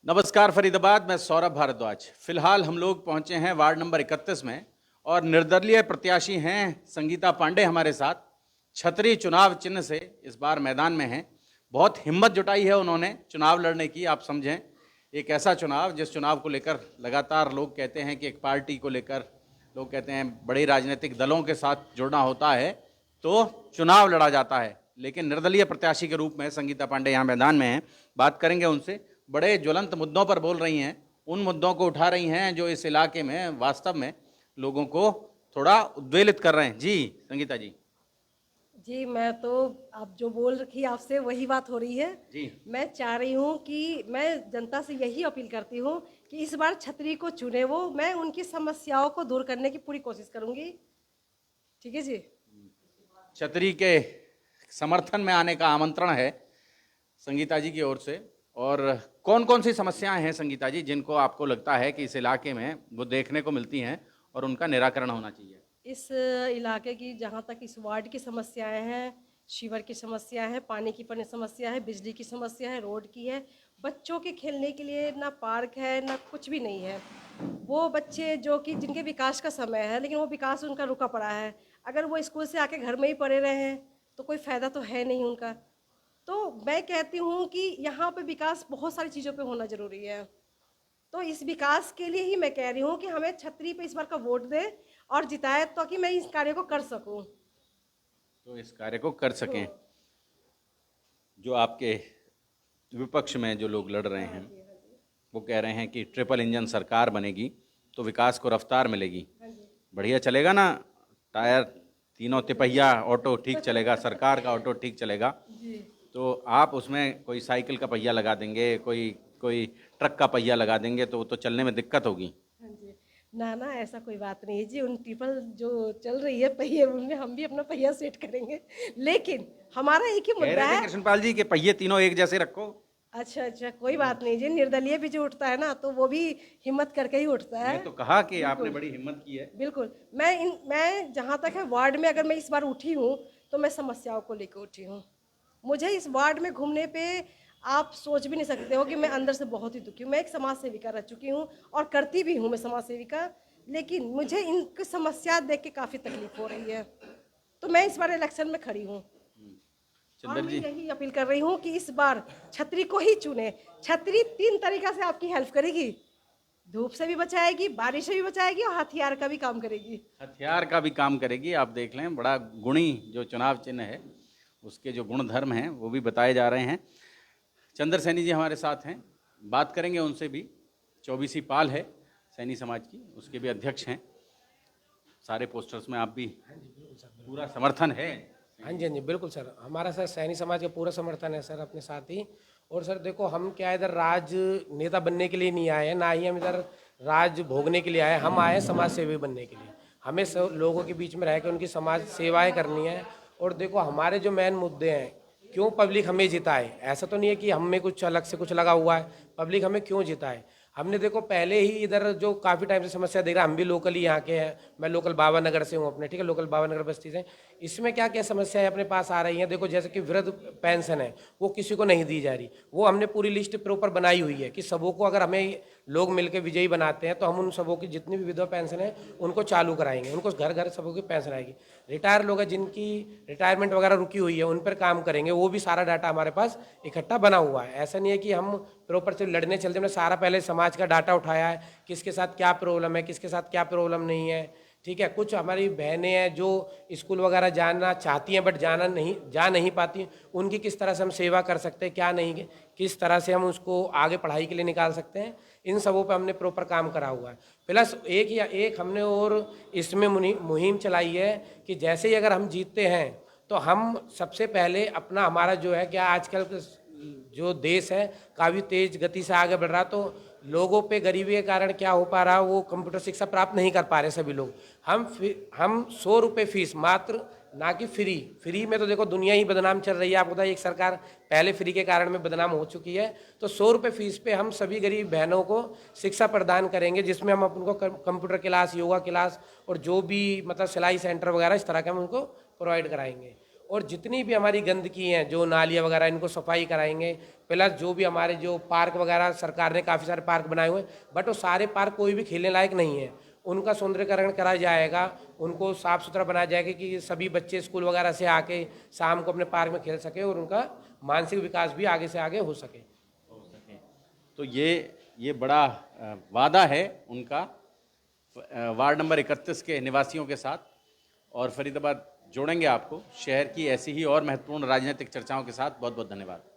नमस्कार फरीदाबाद, मैं सौरभ भारद्वाज। फिलहाल हम लोग पहुंचे हैं वार्ड नंबर 31 में और निर्दलीय प्रत्याशी हैं संगीता पांडे हमारे साथ। छतरी चुनाव चिन्ह से इस बार मैदान में हैं। बहुत हिम्मत जुटाई है उन्होंने चुनाव लड़ने की। आप समझें, एक ऐसा चुनाव जिस चुनाव को लेकर लगातार लोग कहते हैं कि एक पार्टी को लेकर लोग कहते हैं बड़े राजनीतिक दलों के साथ जुड़ना होता है तो चुनाव लड़ा जाता है, लेकिन निर्दलीय प्रत्याशी के रूप में संगीता पांडे यहाँ मैदान में हैं। बात करेंगे उनसे। बड़े ज्वलंत मुद्दों पर बोल रही हैं, उन मुद्दों को उठा रही हैं जो इस इलाके में वास्तव में लोगों को थोड़ा उद्वेलित कर रहे हैं। जी संगीता जी। जी, मैं तो आप जो बोल रखी आपसे वही बात हो रही है जी। मैं चाह रही हूँ कि मैं जनता से यही अपील करती हूँ कि इस बार छतरी को चुने वो। मैं उनकी समस्याओं को दूर करने की पूरी कोशिश करूँगी। ठीक है जी। छतरी के समर्थन में आने का आमंत्रण है संगीता जी की ओर से। और कौन कौन सी समस्याएं हैं संगीता जी जिनको आपको लगता है कि इस इलाके में वो देखने को मिलती हैं और उनका निराकरण होना चाहिए? इस इलाके की जहाँ तक इस वार्ड की समस्याएं हैं, सीवर की समस्या है, पानी की समस्या है, बिजली की समस्या है, रोड की है। बच्चों के खेलने के लिए ना पार्क है ना कुछ भी नहीं है। वो बच्चे जो कि जिनके विकास का समय है लेकिन वो विकास उनका रुका पड़ा है। अगर वो स्कूल से आके घर में ही पड़े रहे हैं तो कोई फ़ायदा तो है नहीं उनका। तो मैं कहती हूँ कि यहाँ पे विकास बहुत सारी चीज़ों पे होना ज़रूरी है। तो इस विकास के लिए ही मैं कह रही हूँ कि हमें छतरी पे इस बार का वोट दे और जिताए ताकि मैं इस कार्य को कर सकूँ। तो इस कार्य को कर सकें। जो आपके विपक्ष में जो लोग लड़ रहे हैं वो कह रहे हैं कि ट्रिपल इंजन सरकार बनेगी तो विकास को रफ्तार मिलेगी। बढ़िया चलेगा ना? टायर तीनों तिपहिया ऑटो ठीक चलेगा, सरकार का ऑटो ठीक चलेगा। तो आप उसमें कोई साइकिल का पहिया लगा देंगे, कोई कोई ट्रक का पहिया लगा देंगे तो वो तो चलने में दिक्कत होगी। हाँ जी। ना ना, ऐसा कोई बात नहीं है जी। उन ट्रिपल जो चल रही है पहिए उनमें हम भी अपना पहिया सेट करेंगे। लेकिन हमारा एक ही कह मुद्दा रहे थे है। कृष्णपाल जी के पहिए तीनों एक जैसे रखो। अच्छा अच्छा, कोई बात नहीं जी। निर्दलीय भी जो उठता है ना तो वो भी हिम्मत करके ही उठता है। मैं तो कहा कि आपने बिल्कुल बड़ी हिम्मत की है। बिल्कुल। मैं जहाँ तक है वार्ड में अगर मैं इस बार उठी हूँ तो मैं समस्याओं को लेकर उठी हूँ। मुझे इस वार्ड में घूमने पे आप सोच भी नहीं सकते हो कि मैं अंदर से बहुत ही दुखी हूँ। मैं एक समाज सेविका रह चुकी हूँ और करती भी हूँ मैं समाज सेविका। लेकिन मुझे इनकी समस्या देख के काफ़ी तकलीफ हो रही है। तो मैं इस बार इलेक्शन में खड़ी हूँ और चंदर मैं जी। यही अपील कर रही हूँ कि इस बार छतरी को ही चुने। छतरी 3 तरीका से आपकी हेल्प करेगी। धूप से भी बचाएगी, बारिश से भी बचाएगी और हथियार का भी काम करेगी। हथियार का भी काम करेगी। आप देख लें, बड़ा गुणी जो चुनाव चिन्ह है उसके जो गुण धर्म हैं वो भी बताए जा रहे हैं। चंद्र सैनी जी हमारे साथ हैं, बात करेंगे उनसे भी। 24 पाल है सैनी समाज की, उसके भी अध्यक्ष हैं। सारे पोस्टर्स में आप भी पूरा समर्थन है? हाँ जी, हाँ जी, बिल्कुल सर। हमारा सर सैनी समाज का पूरा समर्थन है सर अपने साथ ही। और सर देखो, हम क्या इधर राजनेता बनने के लिए नहीं आए हैं, ना ही हम इधर राज भोगने के लिए आए हैं। हम आए हैं समाज सेवी बनने के लिए। हमें सब लोगों के बीच में रह के उनकी समाज सेवाएं करनी है। और देखो, हमारे जो मेन मुद्दे हैं, क्यों पब्लिक हमें जिताए। ऐसा तो नहीं है कि हमें कुछ अलग से कुछ लगा हुआ है। पब्लिक हमें क्यों जिताए। हमने देखो पहले ही इधर जो काफ़ी टाइम से समस्या देख रहा है, हम भी लोकल ही यहाँ के हैं। मैं लोकल बाबा नगर से हूँ अपने, ठीक है, लोकल बाबा नगर बस्ती से। इसमें क्या क्या समस्याएं अपने पास आ रही हैं। देखो, जैसे कि वृद्ध पेंशन है वो किसी को नहीं दी जा रही। वो हमने पूरी लिस्ट प्रॉपर बनाई हुई है कि सबों को, अगर हमें लोग मिलकर विजयी बनाते हैं तो हम उन सबों की जितनी भी विधवा पेंशन है उनको चालू कराएंगे। उनको घर घर सबों की पेंशन आएगी। रिटायर लोग हैं जिनकी रिटायरमेंट वगैरह रुकी हुई है उन पर काम करेंगे। वो भी सारा डाटा हमारे पास इकट्ठा बना हुआ है। ऐसा नहीं है कि हम प्रॉपर से लड़ने चलते। हमने सारा पहले समाज का डाटा उठाया है, किसके साथ क्या प्रॉब्लम है, किसके साथ क्या प्रॉब्लम नहीं है। ठीक है, कुछ हमारी बहनें हैं जो स्कूल वगैरह जाना चाहती हैं बट जा नहीं पाती। उनकी किस तरह से हम सेवा कर सकते हैं, क्या नहीं, किस तरह से हम उसको आगे पढ़ाई के लिए निकाल सकते हैं, इन सबों पे हमने प्रॉपर काम करा हुआ है। प्लस एक हमने और इसमें मुहिम चलाई है कि जैसे ही अगर हम जीतते हैं तो हम सबसे पहले अपना, हमारा जो है क्या आजकल जो देश है काफ़ी तेज गति से आगे बढ़ रहा, तो लोगों पे गरीबी के कारण क्या हो पा रहा, वो कंप्यूटर शिक्षा प्राप्त नहीं कर पा रहे सभी लोग। हम 100 रुपये फीस मात्र, ना कि फ्री में तो देखो दुनिया ही बदनाम चल रही है। आपको पता है, एक सरकार पहले फ्री के कारण में बदनाम हो चुकी है। तो 100 रुपये फीस पे हम सभी गरीब बहनों को शिक्षा प्रदान करेंगे, जिसमें हम उनको कंप्यूटर क्लास, योगा क्लास और जो भी मतलब सिलाई सेंटर वगैरह इस तरह के हम उनको प्रोवाइड कराएंगे। और जितनी भी हमारी गंदगी हैं, जो नालियाँ वगैरह, इनको सफाई कराएंगे। प्लस जो भी हमारे जो पार्क वगैरह, सरकार ने काफ़ी सारे पार्क बनाए हुए हैं, बट वो सारे पार्क कोई भी खेलने लायक नहीं है। उनका सौंदर्यीकरण करा जाएगा, उनको साफ़ सुथरा बनाया जाएगा कि सभी बच्चे स्कूल वगैरह से आके शाम को अपने पार्क में खेल सके और उनका मानसिक विकास भी आगे से आगे हो सके। तो ये बड़ा वादा है उनका वार्ड नंबर 31 के निवासियों के साथ। और फरीदाबाद जोड़ेंगे आपको शहर की ऐसी ही और महत्वपूर्ण राजनीतिक चर्चाओं के साथ। बहुत बहुत धन्यवाद।